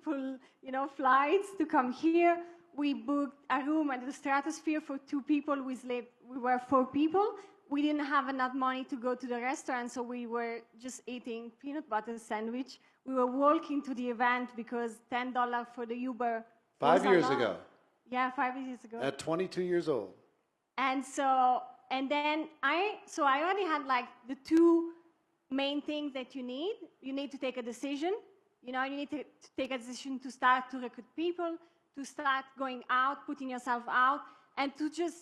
multiple, flights to come here. We booked a room at the Stratosphere for 2 people. We were 4 people. We didn't have enough money to go to the restaurant, so we were just eating peanut butter sandwich. We were walking to the event because $10 for the Uber. 5 years ago. Yeah, 5 years ago. At 22 years old. And then I already had like the 2 main things that you need. You need to take a decision. You need to take a decision to start to recruit people, to start going out, putting yourself out, and to just,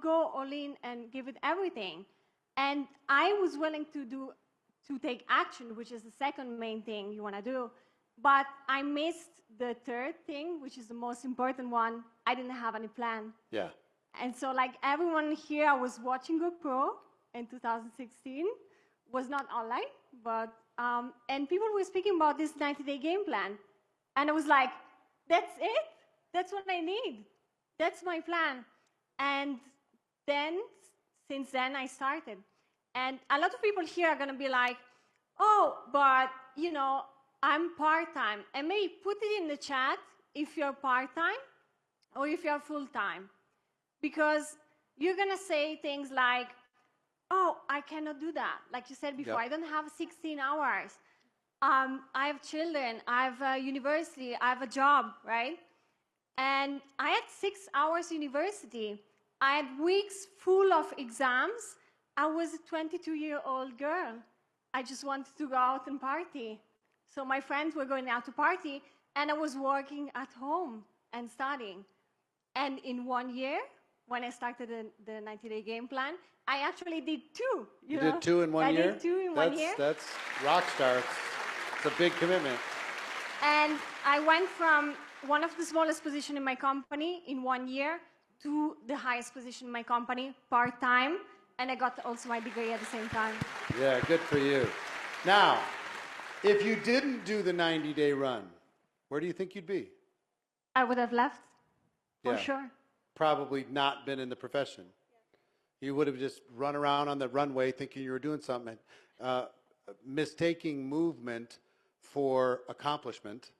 go all in and give it everything. And I was willing to take action, which is the second main thing you want to do. But I missed the third thing, which is the most important one. I didn't have any plan. Yeah. And so like everyone here, I was watching GoPro in 2016. Was not online, but, and people were speaking about this 90-day game plan. And I was like, that's it? That's what I need. That's my plan. And then, since then, I started. And a lot of people here are going to be like, oh, but, I'm part-time. And maybe put it in the chat if you're part-time or if you're full-time. Because you're going to say things like, oh, I cannot do that. Like you said before, I don't have 16 hours. I have children. I have a university. I have a job, right? And I had 6 hours university. I had weeks full of exams. I was a 22-year-old girl. I just wanted to go out and party. So my friends were going out to party, and I was working at home and studying. And in 1 year, when I started the 90-day game plan, I actually did 2. You did 2 in 1 year? I did 2 in 1 year. That's rock star. It's a big commitment. And I went from one of the smallest positions in my company in 1 year to the highest position in my company, part-time, and I got also my degree at the same time. Yeah, good for you. Now, if you didn't do the 90-day run, where do you think you'd be? I would have left, for sure. Probably not been in the profession. You would have just run around on the runway thinking you were doing something. Mistaking movement for accomplishment,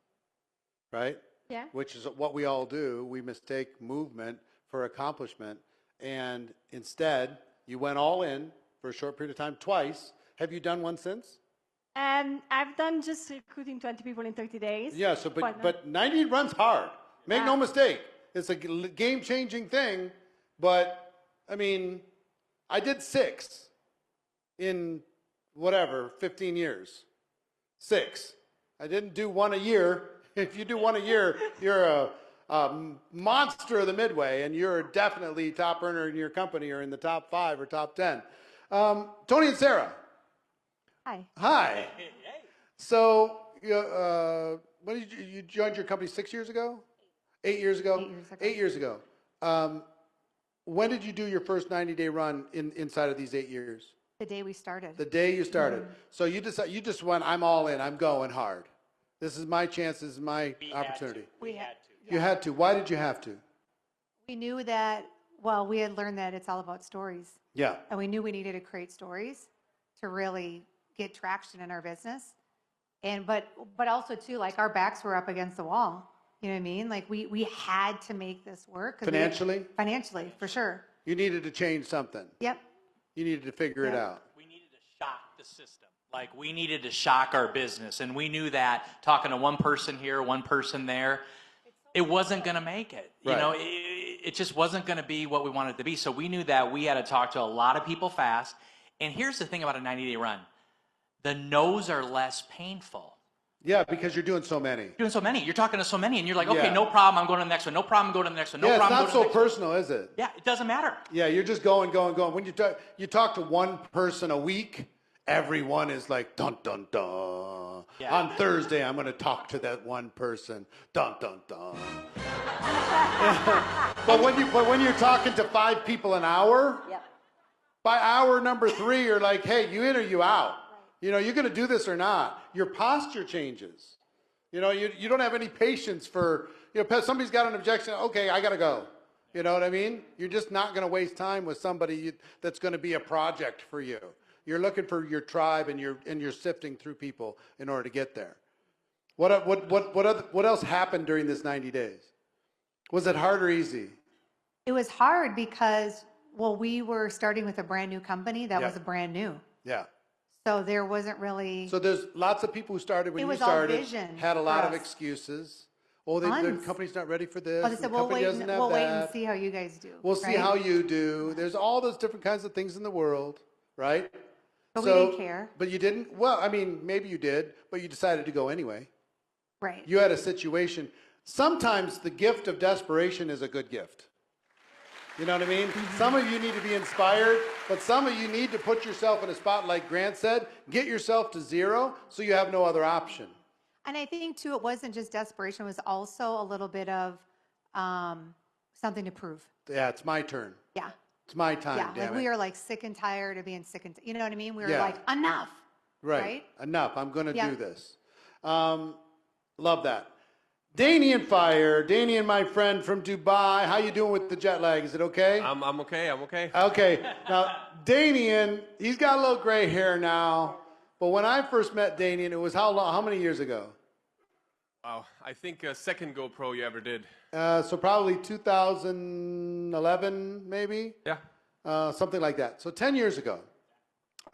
right? Yeah. Which is what we all do. We mistake movement for accomplishment. And instead, you went all in for a short period of time twice. Have you done one since? I've done just recruiting 20 people in 30 days. Yeah, so but 90 runs hard. Make no mistake. It's a game-changing thing, but, I mean, I did 6 in, 15 years. 6. I didn't do 1 a year. If you do 1 a year, you're a monster of the midway, and you're definitely top earner in your company or in the top 5 or top 10. Tony and Sarah. Hi. Hi. So, when did you joined your company 6 years ago? 8 years ago? 8 years ago. 8 years ago. When did you do your first 90-day run inside of these 8 years? The day we started. The day you started. So you just went, I'm all in, I'm going hard. This is my chance, this is my opportunity. We had to. You had to. Why did you have to? We knew that, well, we had learned that it's all about stories. Yeah. And we knew we needed to create stories to really get traction in our business. And but also too, like our backs were up against the wall. You know what I mean? Like we had to make this work. Financially? Financially, for sure. You needed to change something. Yep. You needed to figure it out. We needed to shock the system. Like we needed to shock our business. And we knew that talking to one person here, one person there, it wasn't going to make it. Right. You know, it just wasn't going to be what we wanted it to be. So we knew that we had to talk to a lot of people fast. And here's the thing about a 90-day run. The no's are less painful. Yeah, because you're doing so many. Doing so many. You're talking to so many, and you're like, okay, no problem, I'm going to the next one. No problem, I'm going to the next one. No yeah, problem, it's not so personal, is it? Yeah, it doesn't matter. Yeah, you're just going. When you talk to one person a week, everyone is like, dun, dun, dun. Yeah. On Thursday, I'm going to talk to that one person. Dun, dun, dun. But when you're talking to 5 people an hour, Yep. by hour number 3, you're like, hey, you in or you out? You know, you're going to do this or not. Your posture changes. You know, you don't have any patience for, somebody's got an objection. Okay, I got to go. You know what I mean? You're just not going to waste time with somebody that's going to be a project for you. You're looking for your tribe, and you're sifting through people in order to get there. What else happened during this 90 days? Was it hard or easy? It was hard because, well, we were starting with a brand new company that Yeah. was brand new. Yeah. So there wasn't really, So there's lots of people who started when It you was all started, vision had a lot for of us. excuses. Oh, the Tons. company's not ready for this. oh, they the said, we'll company wait, doesn't have we'll wait that. and see how you guys do. We'll see right? how you do. There's all those different kinds of things in the world, right? But we didn't care. But you didn't? Well, I mean, maybe you did, but you decided to go anyway. Right. You had a situation. Sometimes the gift of desperation is a good gift. You know what I mean? Some of you need to be inspired, but some of you need to put yourself in a spot, like Grant said, get yourself to zero so you have no other option. And I think, too, it wasn't just desperation. It was also a little bit of something to prove. Yeah, it's my turn. Yeah. It's my time, Yeah. damn Like it. we are like sick and tired of being sick and, you know what I mean? We were Yeah. like, enough. Right. Enough. I'm going to Yeah. do this. Love that. Danian Fire. Danian, my friend from Dubai. How you doing with the jet lag? Is it okay? I'm okay. I'm okay. Okay. Now, Danian, he's got a little gray hair now. But when I first met Danian, it was how long? How many years ago? Wow. I think second GoPro you ever did. So probably 2011, maybe? Yeah. Something like that. So 10 years ago,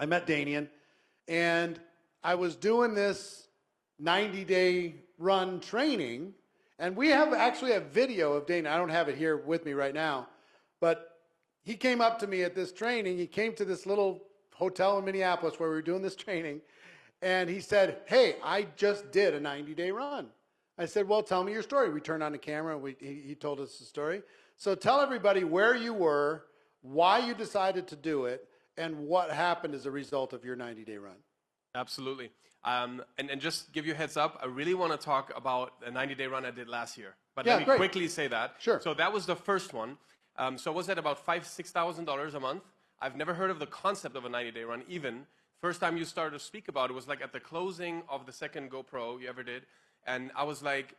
I met Danian, and I was doing this 90-day run training, and we have actually a video of Danian. I don't have it here with me right now, but he came up to me at this training. He came to this little hotel in Minneapolis where we were doing this training, and he said, hey, I just did a 90-day run. I said, well, tell me your story. We turned on the camera, and he told us the story. So tell everybody where you were, why you decided to do it, and what happened as a result of your 90-day run. Absolutely. And just give you a heads up, I really want to talk about a 90-day run I did last year. But Yeah, let me great. quickly say that. Sure. So that was the first one. So I was at about $6,000 a month. I've never heard of the concept of a 90-day run even. First time you started to speak about it was like at the closing of the second GoPro you ever did. And I was like,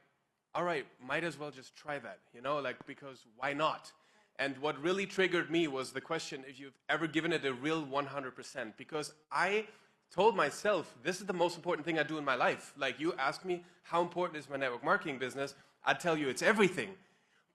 all right, might as well just try that, you know, like, because why not? And what really triggered me was the question if you've ever given it a real 100%, because I told myself, this is the most important thing I do in my life. Like, you ask me, how important is my network marketing business? I'd tell you it's everything.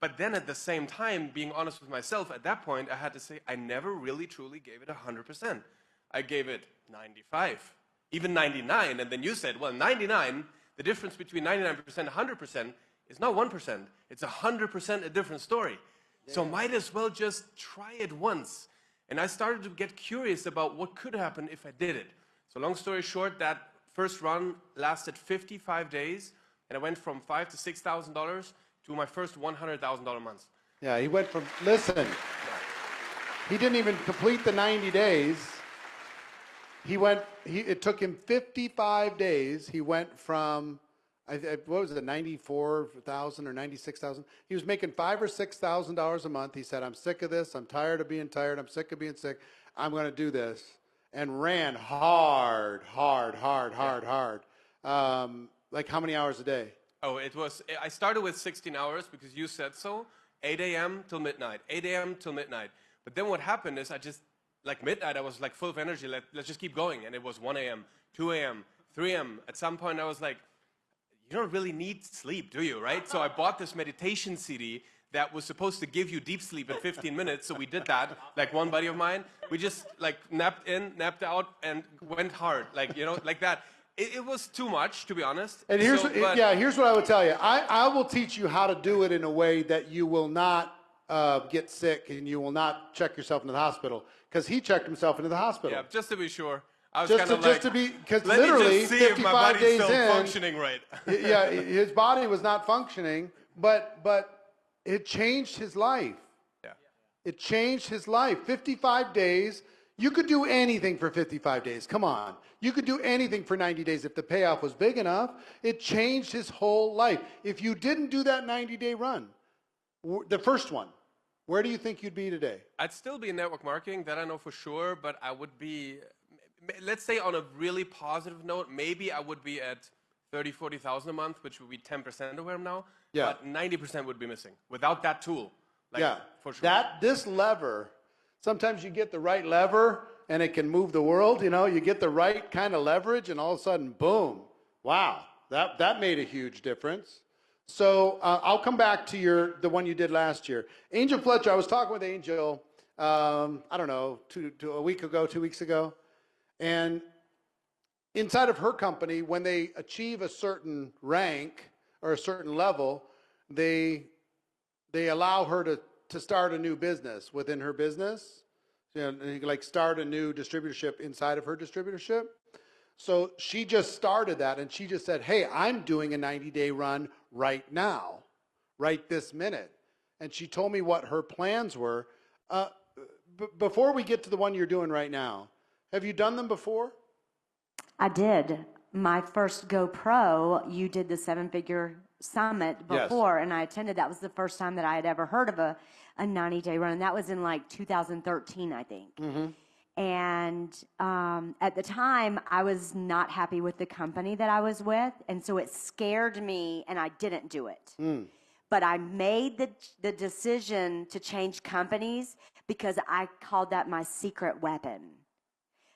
But then at the same time, being honest with myself, at that point, I had to say, I never really truly gave it 100%. I gave it 95, even 99. And then you said, well, 99, the difference between 99% and 100% is not 1%. It's 100% a different story. Yeah. So might as well just try it once. And I started to get curious about what could happen if I did it. So long story short, that first run lasted 55 days. And I went from $5,000 to $6,000 to my first $100,000 months. Yeah, he went from, listen, he didn't even complete the 90 days. It took him 55 days. He went from, what was it, 94,000 or 96,000? He was making $5,000 or $6,000 a month. He said, I'm sick of this. I'm tired of being tired. I'm sick of being sick. I'm going to do this. And ran hard. Like how many hours a day? Oh, I started with 16 hours because you said so. 8 a.m. till midnight, 8 a.m. till midnight. But then what happened is like midnight, I was like full of energy. Let's just keep going. And it was 1 a.m., 2 a.m., 3 a.m. At some point I was like, you don't really need sleep, do you, right? So I bought this meditation CD that was supposed to give you deep sleep in 15 minutes. So we did that, like one buddy of mine. We just like napped in, napped out, and went hard, like, you know, like that. It was too much, to be honest. And here's what I would tell you. I will teach you how to do it in a way that you will not get sick and you will not check yourself into the hospital. Because he checked himself into the hospital. Yeah, just to be sure. I was just to be, because literally 55 days still in, functioning right. yeah, his body was not functioning, but it changed his life. Yeah. It changed his life. 55 days. You could do anything for 55 days. Come on. You could do anything for 90 days if the payoff was big enough. It changed his whole life. If you didn't do that 90-day run, the first one, where do you think you'd be today? I'd still be in network marketing, that I know for sure, but I would be, let's say on a really positive note, maybe I would be at 30, 40,000 a month, which would be 10% of where I'm now. Yeah. But 90% would be missing without that tool. Like, Yeah. for sure. This lever, sometimes you get the right lever and it can move the world. You know, you get the right kind of leverage and all of a sudden, boom, wow, that made a huge difference. So I'll come back to the one you did last year. Angel Fletcher, I was talking with Angel, I don't know, a week ago, 2 weeks ago. And inside of her company, when they achieve a certain rank or a certain level, they allow her to start a new business within her business. You know, like start a new distributorship inside of her distributorship. So she just started that, and she just said, hey, I'm doing a 90-day run right now, right this minute. And she told me what her plans were. Before we get to the one you're doing right now, have you done them before? I did. My first GoPro, you did the 7-figure summit before, and I attended. That was the first time that I had ever heard of a 90-day run, and that was in like 2013, I think. Mm-hmm. And at the time, I was not happy with the company that I was with, and so it scared me, and I didn't do it. But I made the decision to change companies because I called that my secret weapon.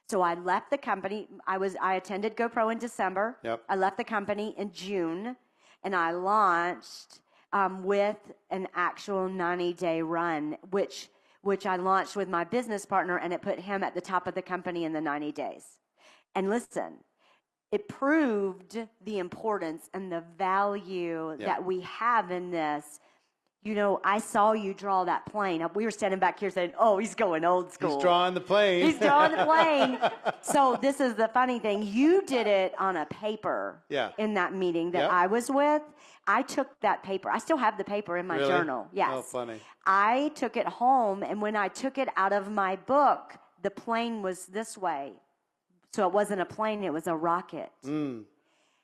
So I left the company. I attended GoPro in December. Yep. I left the company in June, and I launched with an actual 90-day run, which I launched with my business partner, and it put him at the top of the company in the 90 days. And listen, it proved the importance and the value that we have in this. You know, I saw you draw that plane. We were standing back here saying, oh, he's going old school. He's drawing the plane. He's drawing the plane. So this is the funny thing. You did it on a paper in that meeting that I was with. I took that paper. I still have the paper in my journal. Yes. Oh, funny. I took it home, and when I took it out of my book, the plane was this way. So it wasn't a plane, it was a rocket.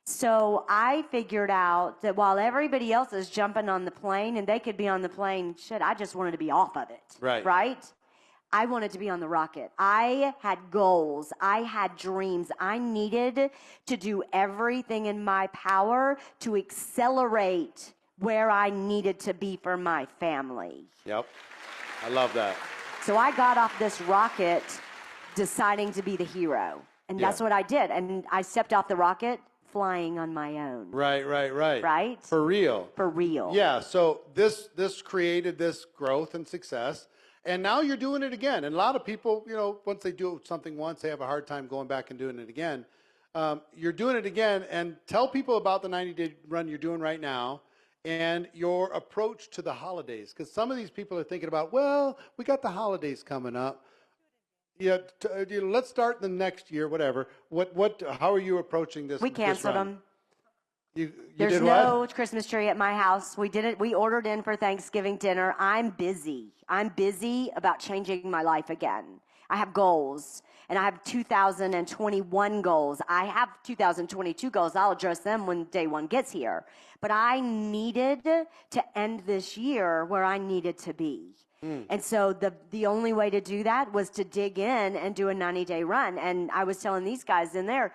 So I figured out that while everybody else is jumping on the plane and they could be on the plane, shit, I just wanted to be off of it. Right? I wanted to be on the rocket. I had goals. I had dreams. I needed to do everything in my power to accelerate where I needed to be for my family. Yep. I love that. So I got off this rocket deciding to be the hero. And that's what I did. And I stepped off the rocket flying on my own. Right. Right? For real. For real. Yeah, so this created this growth and success, and now you're doing it again. And a lot of people, you know, once they do something once, they have a hard time going back and doing it again. You're doing it again, and tell people about the 90-day run you're doing right now and your approach to the holidays. Because some of these people are thinking about, well, we got the holidays coming up. Yeah, let's start the next year, whatever. How are you approaching this? We canceled them. You There's did no what? Christmas tree at my house. We did it. We ordered in for Thanksgiving dinner. I'm busy about changing my life again. I have goals, and I have 2021 goals. I have 2022 goals. I'll address them when day one gets here. But I needed to end this year where I needed to be. And so the only way to do that was to dig in and do a 90-day run. And I was telling these guys in there,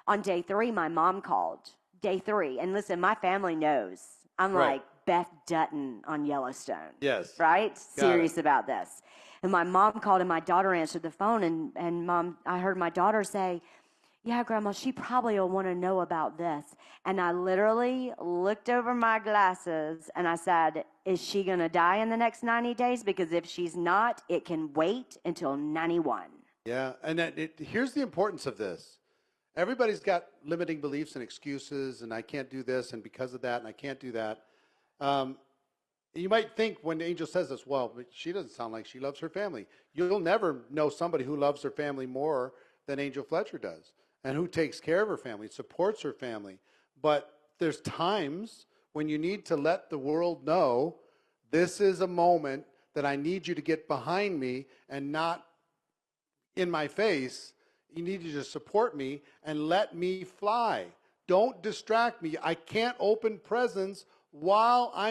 on day 3, my mom called. Day 3. And listen, my family knows. I'm like Beth Dutton on Yellowstone. Yes. Right? Serious it. about this. And my mom called, and my daughter answered the phone. And Mom, I heard my daughter say, yeah, Grandma, she probably will want to know about this. And I literally looked over my glasses and I said, is she going to die in the next 90 days? Because if she's not, it can wait until 91. Yeah, and here's the importance of this. Everybody's got limiting beliefs and excuses, and I can't do this, and because of that, and I can't do that. You might think when Angel says this, well, but she doesn't sound like she loves her family. You'll never know somebody who loves her family more than Angel Fletcher does, and who takes care of her family, supports her family. But there's times when you need to let the world know, this is a moment that I need you to get behind me and not in my face. You need you to support me and let me fly. Don't distract me. I can't open presents while I'm